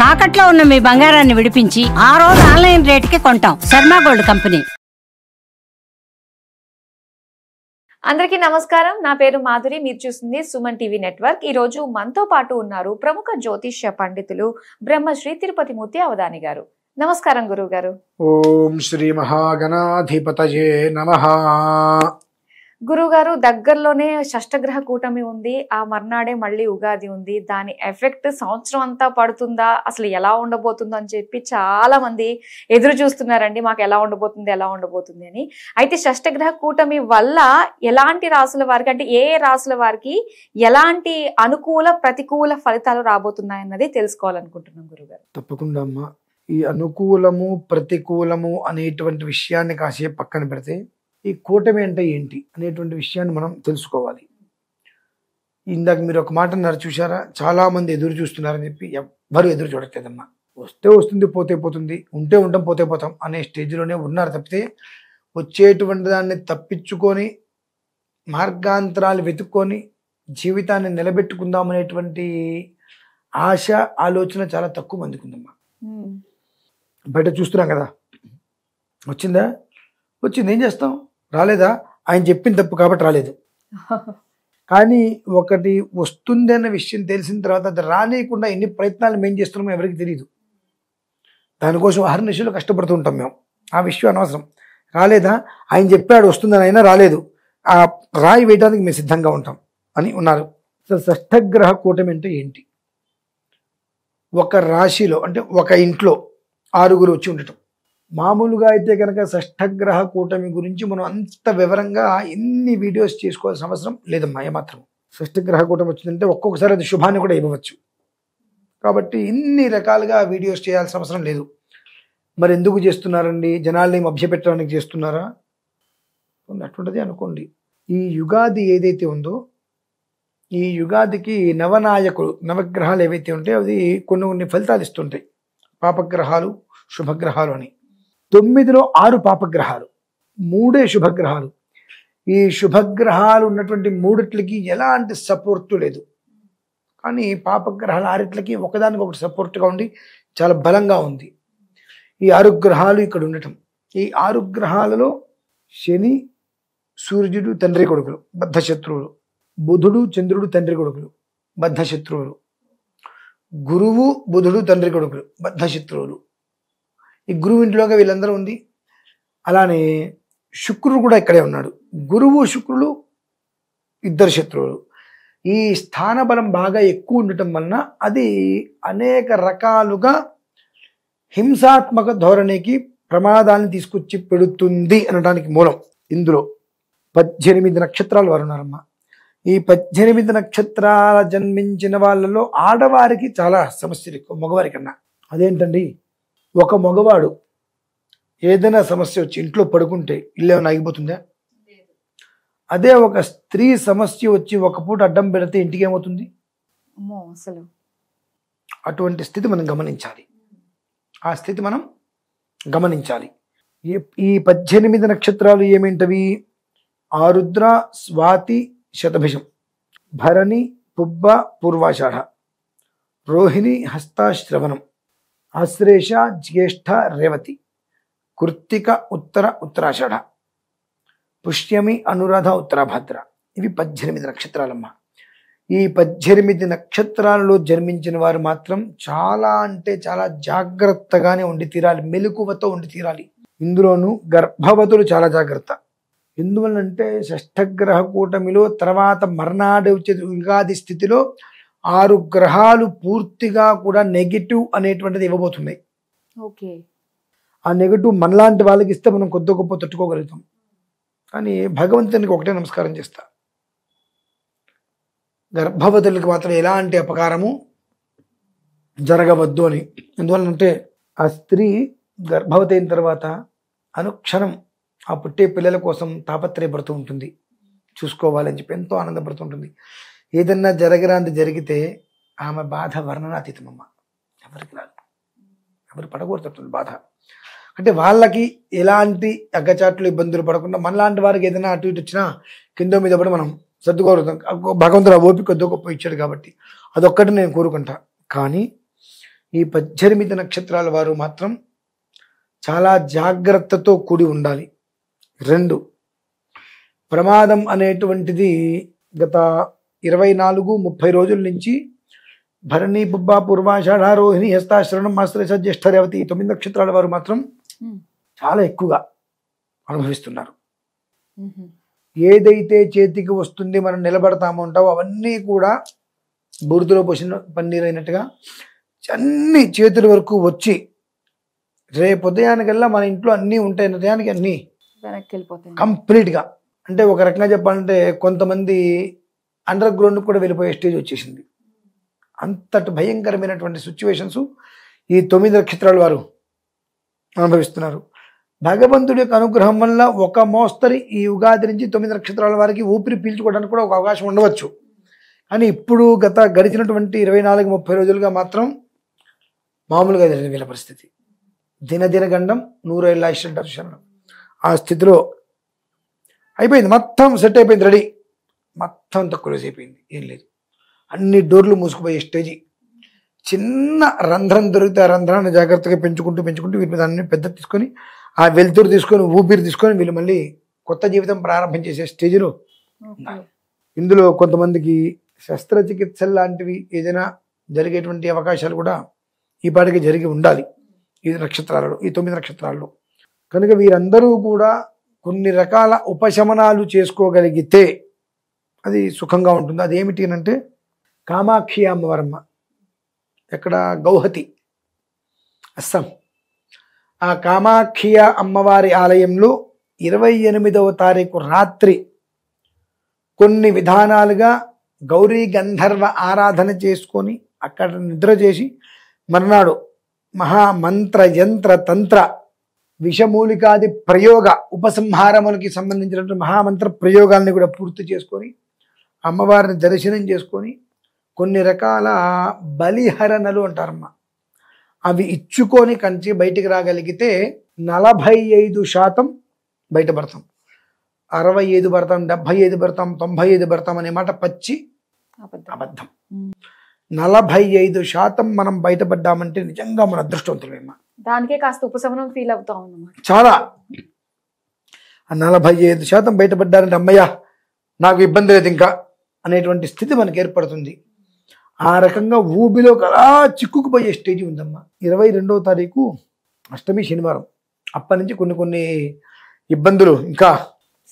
తాకట్లో ఉన్న మీ బంగారాన్ని విడిపించి ఆ రోజు ఆన్లైన్ రేటుకి కొంటాం. Sharma gold company. అందరికీ నమస్కారం. నా పేరు మాధురి. మీరు చూస్తుంది సుమన్ టీవీ నెట్వర్క్. ఈ రోజు మనతో పాటు ఉన్నారు ప్రముఖ జ్యోతిష్య పండితులు బ్రహ్మశ్రీ తిరుపతి మూర్తి అవధాని గారు. నమస్కారం గురువు గారు. ఓం శ్రీ మహాగణాధిపతయే నమః. గురువు గారు, దగ్గరలోనే షష్టగ్రహ కూటమి ఉంది. ఆ మర్నాడే మళ్ళీ ఉగాది ఉంది. దాని ఎఫెక్ట్ సంవత్సరం అంతా పడుతుందా, అసలు ఎలా ఉండబోతుందో అని చెప్పి చాలా మంది ఎదురు చూస్తున్నారండి. మాకు ఎలా ఉండబోతుంది అని. అయితే షష్టగ్రహ కూటమి వల్ల ఎలాంటి రాసుల వారికి, అంటే ఏ రాసుల వారికి ఎలాంటి అనుకూల ప్రతికూల ఫలితాలు రాబోతున్నాయి అన్నది తెలుసుకోవాలనుకుంటున్నాం గురుగారు. తప్పకుండా అమ్మా. ఈ అనుకూలము ప్రతికూలము అనేటువంటి విషయాన్ని కాసేపు పక్కన పెడితే ఈ కూటమి అంటే ఏంటి అనేటువంటి విషయాన్ని మనం తెలుసుకోవాలి. ఇందాక మీరు ఒక మాట అన్నారు చూసారా, చాలా మంది ఎదురు చూస్తున్నారని చెప్పి. ఎవ్వరు ఎదురు చూడట్లేదమ్మా. వస్తే వస్తుంది, పోతే పోతుంది, ఉంటే ఉంటాం, పోతే పోతాం అనే స్టేజ్లోనే ఉన్నారు తప్పితే వచ్చేటువంటి దాన్ని తప్పించుకొని మార్గాంతరాలు వెతుక్కొని జీవితాన్ని నిలబెట్టుకుందాం అనేటువంటి ఆశ, ఆలోచన చాలా తక్కువ మందికి ఉందమ్మా. బయట చూస్తున్నాం కదా, వచ్చిందా, వచ్చింది, ఏం చేస్తాం, రాలేదా, ఆయన చెప్పిన తప్పు కాబట్టి రాలేదు. కానీ ఒకటి వస్తుంది అన్న విషయం తెలిసిన తర్వాత అది రానియకుండా ఎన్ని ప్రయత్నాలు మేము చేస్తున్నామో ఎవరికి తెలియదు. దానికోసం అహర్నిశలు కష్టపడుతూ ఉంటాం మేము. ఆ విషయం అనవసరం. రాలేదా, ఆయన చెప్పాడు వస్తుందని, అయినా రాలేదు, ఆ రాయి వేయడానికి మేము సిద్ధంగా ఉంటాం అని ఉన్నారు. షష్టగ్రహ కూటమి అంటే ఏంటి? ఒక రాశిలో అంటే ఒక ఇంట్లో 6 వచ్చి ఉండటం. మామూలుగా అయితే కనుక షష్టగ్రహ కూటమి గురించి మనం అంత వివరంగా ఎన్ని వీడియోస్ చేసుకోవాల్సిన అవసరం లేదమ్మా ఏమాత్రం. షష్టగ్రహ కూటమి వచ్చిందంటే ఒక్కొక్కసారి అది శుభాన్ని కూడా ఇవ్వవచ్చు. కాబట్టి ఇన్ని రకాలుగా వీడియోస్ చేయాల్సిన అవసరం లేదు. మరి ఎందుకు చేస్తున్నారండి? జనాల్ని మభ్యపెట్టడానికి చేస్తున్నారా? అటువంటిది అనుకోండి. ఈ యుగాది ఏదైతే ఉందో, ఈ యుగాదికి నవనాయకులు, నవగ్రహాలు ఏవైతే ఉంటాయో అది కొన్ని ఫలితాలు ఇస్తుంటాయి. పాపగ్రహాలు, శుభగ్రహాలు అని. 9లో 6 పాపగ్రహాలు, 3 శుభగ్రహాలు. ఈ శుభగ్రహాలు ఉన్నటువంటి 3 ఎలాంటి సపోర్టు లేదు. కానీ పాపగ్రహాలు 6 ఒకదానికొకటి సపోర్ట్గా ఉండి చాలా బలంగా ఉంది. ఈ 6 గ్రహాలు ఇక్కడ ఉండటం. ఈ 6 గ్రహాలలో శని, సూర్యుడు తండ్రి కొడుకులు, బద్ధశత్రువులు. బుధుడు, చంద్రుడు తండ్రి కొడుకులు, బద్ధశత్రువులు. గురువు, బుధుడు తండ్రి కొడుకులు, బద్ధశత్రువులు. ఈ గురువు ఇంట్లోగా వీళ్ళందరూ ఉంది. అలానే శుక్రుడు కూడా ఇక్కడే ఉన్నాడు. గురువు, శుక్రుడు ఇద్దరు శత్రువులు. ఈ స్థాన బలం బాగా ఎక్కువ ఉండటం వలన అది అనేక రకాలుగా హింసాత్మక ధోరణికి ప్రమాదాన్ని తీసుకొచ్చి పెడుతుంది అనడానికి మూలం. ఇందులో 18 నక్షత్రాలు వారు ఉన్నారమ్మా. ఈ 18 నక్షత్రాల జన్మించిన వాళ్ళలో ఆడవారికి చాలా సమస్యలు ఎక్కువ మగవారి కన్నా. అదేంటండి, ఒక మగవాడు ఏదైనా సమస్య వచ్చి ఇంట్లో పడుకుంటే ఇల్లు ఏమైనా ఆగిపోతుందా? అదే ఒక స్త్రీ సమస్య వచ్చి ఒక పూట అడ్డం పెడితే ఇంటికి ఏమవుతుంది? అసలు అటువంటి స్థితి మనం గమనించాలి. ఆ స్థితి మనం గమనించాలి. ఈ 18 నక్షత్రాలు ఏమేంటవి? ఆరుద్ర, స్వాతి, శతభిషం, భరణి, పుబ్బ, పూర్వాషాఢ, రోహిణి, హస్త, శ్రవణం, ఆశ్లేష, జ్యేష్ఠ, రేవతి, కృత్తిక, ఉత్తరాషాఢ, పుష్యమి, అనురాధ, ఉత్తరాభద్ర. ఇవి 18 నక్షత్రాలమ్మా. ఈ 18 నక్షత్రాలలో జన్మించిన వారు మాత్రం చాలా అంటే చాలా జాగ్రత్తగానే ఉండి తీరాలి, మెలకువతో ఉండి తీరాలి. ఇందులోనూ గర్భవతులు చాలా జాగ్రత్త. ఎందువల్లంటే షష్టగ్రహ కూటమిలో తర్వాత మర్నాడు వచ్చే ఉగాది స్థితిలో 6 గ్రహాలు పూర్తిగా కూడా నెగిటివ్ అనేటువంటిది ఇవ్వబోతున్నాయి. ఓకే. ఆ నెగిటివ్ మనలాంటి వాళ్ళకి ఇస్తే మనం కొద్ది గొప్ప తట్టుకోగలుగుతాం. కానీ భగవంతునికి ఒకటే నమస్కారం చేస్తా, గర్భవతులకి మాత్రం ఎలాంటి అపకారము జరగవద్దు అని. ఎందువల్లంటే ఆ స్త్రీ గర్భవతి అయిన తర్వాత అనుక్షణం ఆ పుట్టే పిల్లల కోసం తాపత్రయపడుతూ ఉంటుంది, చూసుకోవాలని చెప్పి ఎంతో ఆనందపడుతుంటుంది. ఏదన్నా జరగరాంది జరిగితే ఆమె బాధ వర్ణనాతీతమమ్మ. ఎవరికి రాదు, ఎవరు పడకూడదు బాధ. అంటే వాళ్ళకి ఎలాంటి అగ్గచాట్లు ఇబ్బందులు పడకుండా మనలాంటి వారికి ఏదైనా అటు ఇటు వచ్చినా కింద మీద పడి మనం సర్దుకోగలుగుతాం. భగవంతుడు ఆ ఓపిక కొద్ది గొప్ప ఇచ్చాడు కాబట్టి అదొక్కటి నేను కోరుకుంటా. కానీ ఈ 18 నక్షత్రాల వారు మాత్రం చాలా జాగ్రత్తతో కూడి ఉండాలి. 2, ప్రమాదం అనేటువంటిది గత 24-30 రోజుల నుంచి భరణి, పుబ్బ, పూర్వాషాఢ, రోహిణి, హస్త, శ్రవణం, మాస్త్రేష, జ్యేష్ఠ, రేవతి 9 నక్షత్రాల వారు మాత్రం చాలా ఎక్కువగా అనుభవిస్తున్నారు. ఏదైతే చేతికి వస్తుంది మనం నిలబడతామో ఉంటావో అవన్నీ కూడా బురదలో పోసిన పన్నీరు అయినట్టుగా అన్ని చేతుల వరకు వచ్చి రేపు ఉదయానికల్లా మన ఇంట్లో అన్నీ ఉంటాయి, ఉదయానికి అన్నీ వెనక్కి వెళ్ళిపోతాయి కంప్లీట్గా. అంటే ఒక రకంగా చెప్పాలంటే కొంతమంది అండర్ గ్రౌండ్ కూడా వెళ్ళిపోయే స్టేజ్ వచ్చేసింది. అంతటి భయంకరమైనటువంటి సిచ్యువేషన్స్ ఈ 9 నక్షత్రాల వారు అనుభవిస్తున్నారు. భగవంతుడి యొక్క అనుగ్రహం వల్ల ఒక మోస్తరి ఈ ఉగాది నుంచి 9 నక్షత్రాల వారికి ఊపిరి పీల్చుకోవడానికి కూడా ఒక అవకాశం ఉండవచ్చు. కానీ ఇప్పుడు గడిచినటువంటి 24-30 రోజులుగా మాత్రం మామూలుగా జరిగింది వీళ్ళ పరిస్థితి. దినదిన గండం 100 ఏళ్ళ ఆయుష్ అంటారు శరణం. ఆ స్థితిలో అయిపోయింది, మొత్తం సెట్ అయిపోయింది, రెడీ, మొత్తం అంతా క్లోజ్ అయిపోయింది, ఏం లేదు, అన్ని డోర్లు మూసుకుపోయే స్టేజీ. చిన్న రంధ్రం దొరికితే ఆ రంధ్రాన్ని జాగ్రత్తగా పెంచుకుంటూ వీటి మీద అన్ని పెద్ద తీసుకొని ఆ వెలుతురు తీసుకొని ఊపిరి తీసుకొని వీళ్ళు మళ్ళీ కొత్త జీవితం ప్రారంభం చేసే స్టేజ్లో ఉన్నారు. ఇందులో కొంతమందికి శస్త్రచికిత్సలు లాంటివి ఏదైనా జరిగేటువంటి అవకాశాలు కూడా ఈ పాటికి జరిగి ఉండాలి ఈ నక్షత్రాలలో, ఈ 9 నక్షత్రాల్లో. కనుక వీరందరూ కూడా కొన్ని రకాల ఉపశమనాలు చేసుకోగలిగితే అది సుఖంగా ఉంటుంది. అదేమిటి అంటే కామాక్షి అమ్మవారమ్మ, ఎక్కడ గౌహతి, అస్సాం. ఆ కామాక్షి అమ్మవారి ఆలయంలో 28వ తారీఖు రాత్రి కొన్ని విధానాలుగా గౌరీ గంధర్వ ఆరాధన చేసుకొని అక్కడ నిద్ర చేసి మర్నాడు మహామంత్ర యంత్ర తంత్ర విషమూలికాది ప్రయోగ ఉపసంహారములకి సంబంధించినటువంటి మహామంత్ర ప్రయోగాల్ని కూడా పూర్తి చేసుకొని అమ్మవారిని దర్శనం చేసుకొని కొన్ని రకాల బలిహరణలు అంటారమ్మ, అవి ఇచ్చుకొని కంచి బయటికి రాగలిగితే 45% బయటపడతాం. 65 పడతాం, 75 పడతాం, 95 పడతాం అనే మాట పచ్చి అబద్ధం. 45% మనం బయటపడ్డామంటే నిజంగా మన అదృష్టవంతులేమ్మా. దానికే కాస్త ఉపశమనం ఫీల్ అవుతాం అన్నమాట. చాలా 45% బయటపడ్డారంటే అమ్మయ్య నాకు ఇబ్బంది లేదు ఇంకా అనేటువంటి స్థితి మనకు ఏర్పడుతుంది. ఆ రకంగా ఊబిలో అలా చిక్కుకుపోయే స్టేజ్ ఉందమ్మా. 22వ తారీఖు అష్టమి శనివారం, అప్పటి నుంచి కొన్ని ఇబ్బందులు ఇంకా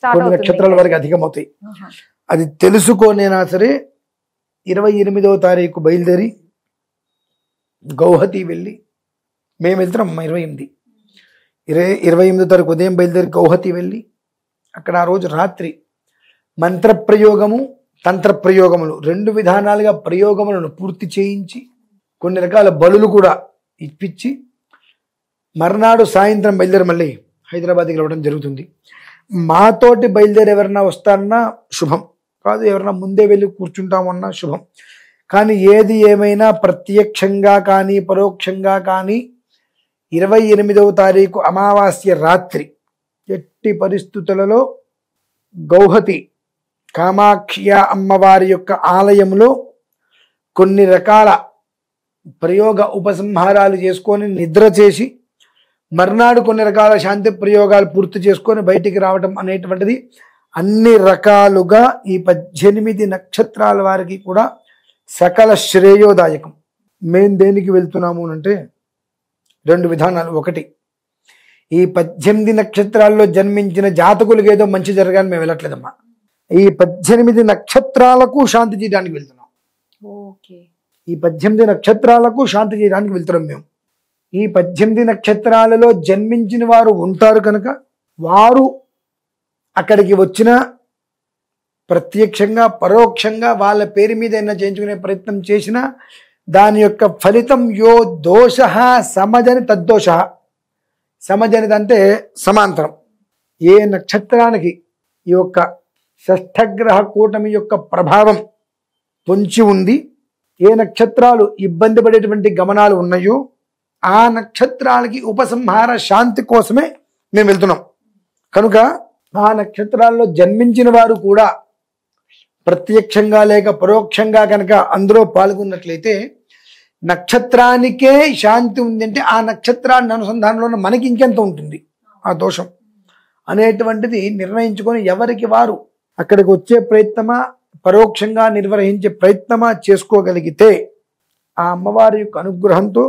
కొన్ని నక్షత్రాల వరకు అధికమవుతాయి. అది తెలుసుకోనేనా సరే 28వ తారీఖు బయలుదేరి గౌహతి వెళ్ళి, మేము వెళ్తున్నాం 28వ తారీఖు ఉదయం బయలుదేరి గౌహతి వెళ్ళి అక్కడ ఆ రోజు రాత్రి మంత్రప్రయోగము తంత్రప్రయోగములు 2 విధానాలుగా ప్రయోగములను పూర్తి చేయించి కొన్ని రకాల బలులు కూడా ఇప్పించి మర్నాడు సాయంత్రం బయలుదేరి మళ్ళీ హైదరాబాద్కి రావడం జరుగుతుంది. మాతోటి బయలుదేరి ఎవరన్నా వస్తారన్నా శుభం, కాదు ఎవరన్నా ముందే వెళ్ళి కూర్చుంటామన్నా శుభం. కానీ ఏది ఏమైనా ప్రత్యక్షంగా కానీ పరోక్షంగా కానీ 28వ తారీఖు అమావాస్య రాత్రి ఎట్టి పరిస్థితులలో గౌహతి కామాక్షి అమ్మవారి యొక్క ఆలయంలో కొన్ని రకాల ప్రయోగ ఉపసంహారాలు చేసుకొని నిద్ర చేసి మర్నాడు కొన్ని రకాల శాంతి ప్రయోగాలు పూర్తి చేసుకొని బయటికి రావడం అనేటువంటిది అన్ని రకాలుగా ఈ 18 నక్షత్రాల వారికి కూడా సకల శ్రేయోదాయకం. మేము దేనికి వెళ్తున్నాము అంటే 2 విధానాలు. ఒకటి, ఈ 18 నక్షత్రాల్లో జన్మించిన జాతకులకు ఏదో మంచి జరగాలని మేము వెళ్ళట్లేదమ్మా. ఈ 18 నక్షత్రాలకు శాంతి చేయడానికి వెళ్తున్నాం. ఈ 18 నక్షత్రాలకు శాంతి చేయడానికి వెళ్తున్నాం మేము. ఈ 18 నక్షత్రాలలో జన్మించిన వారు ఉంటారు కనుక వారు అక్కడికి వచ్చిన ప్రత్యక్షంగా పరోక్షంగా వాళ్ళ పేరు మీద ఏమైనా చేయించుకునే ప్రయత్నం చేసినా దాని యొక్క ఫలితం యో దోష సమజని తద్దోష. సమజనిది అంటే సమాంతరం. ఏ నక్షత్రానికి ఈ యొక్క షష్ఠగ్రహ కూటమి యొక్క ప్రభావం పొంచి ఉంది, ఏ నక్షత్రాలు ఇబ్బంది పడేటువంటి గమనాలు ఉన్నాయో ఆ నక్షత్రాలకి ఉపసంహార శాంతి కోసమే మేము వెళ్తున్నాం. కనుక ఆ నక్షత్రాల్లో జన్మించిన వారు కూడా ప్రత్యక్షంగా లేక పరోక్షంగా కనుక అందులో పాల్గొన్నట్లయితే నక్షత్రానికే శాంతి ఉంది అంటే ఆ నక్షత్రాన్ని అనుసంధానంలో ఉన్న మనకి ఇంకెంత ఉంటుంది ఆ దోషం అనేటువంటిది నిర్ణయించుకొని ఎవరికి వారు అక్కడికి వచ్చే ప్రయత్నమా పరోక్షంగా నిర్వహించే ప్రయత్నమా చేసుకోగలిగితే ఆ అమ్మవారి యొక్క అనుగ్రహంతో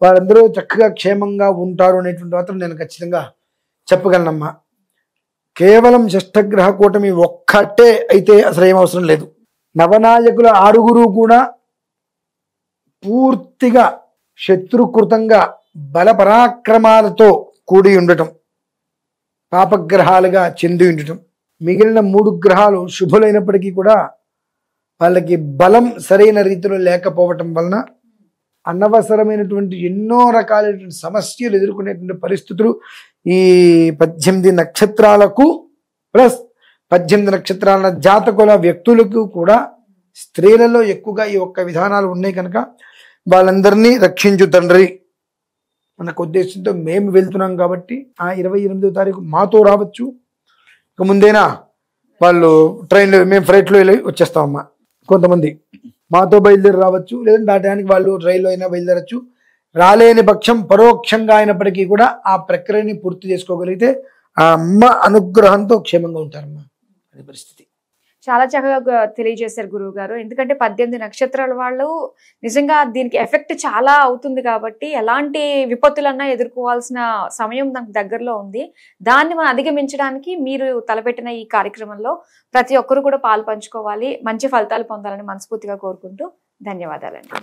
వారందరూ చక్కగా క్షేమంగా ఉంటారు అనేటువంటి మాత్రం నేను ఖచ్చితంగా చెప్పగలనమ్మా. కేవలం షష్ఠగ్రహ కూటమి ఒక్కటే అయితే అసలు ఏం అవసరం లేదు. నవనాయకుల 6 కూడా పూర్తిగా శత్రుకృతంగా బల పరాక్రమాలతో కూడి ఉండటం, పాపగ్రహాలుగా చెంది ఉండటం, మిగిలిన 3 గ్రహాలు శుభులైనప్పటికీ కూడా వాళ్ళకి బలం సరైన రీతిలో లేకపోవటం వలన అనవసరమైనటువంటి ఎన్నో రకాలైనటువంటి సమస్యలు ఎదుర్కొనేటువంటి పరిస్థితులు ఈ 18 నక్షత్రాలకు ప్లస్ 18 నక్షత్రాల జాతకుల వ్యక్తులకు కూడా స్త్రీలలో ఎక్కువగా ఈ ఒక్క విధానాలు ఉన్నాయి కనుక వాళ్ళందరినీ రక్షించు తండ్రి అన్న ఉద్దేశంతో మేము వెళ్తున్నాం కాబట్టి ఆ 28వ తారీఖు మాతో రావచ్చు. ఇక ముందేనా వాళ్ళు ట్రైన్లో మేము ఫ్లైట్లో వెళ్ళి వచ్చేస్తామమ్మా. కొంతమంది మాతో బయలుదేరి రావచ్చు, లేదంటే ఆ టైంకి వాళ్ళు రైల్లో అయినా బయలుదేరచ్చు. రాలేని పక్షం పరోక్షంగా అయినప్పటికీ కూడా ఆ ప్రక్రియని పూర్తి చేసుకోగలిగితే ఆ అమ్మ అనుగ్రహంతో క్షేమంగా ఉంటారమ్మా. అది పరిస్థితి. చాలా చక్కగా తెలియజేశారు గురువు గారు. ఎందుకంటే 18 నక్షత్రాల వాళ్ళు నిజంగా దీనికి ఎఫెక్ట్ చాలా అవుతుంది కాబట్టి ఎలాంటి విపత్తులన్నా ఎదుర్కోవాల్సిన సమయం నాకు దగ్గరలో ఉంది. దాన్ని మనం అధిగమించడానికి మీరు తలపెట్టిన ఈ కార్యక్రమంలో ప్రతి ఒక్కరు కూడా పాలు పంచుకోవాలి, మంచి ఫలితాలు పొందాలని మనస్ఫూర్తిగా కోరుకుంటూ ధన్యవాదాలండి.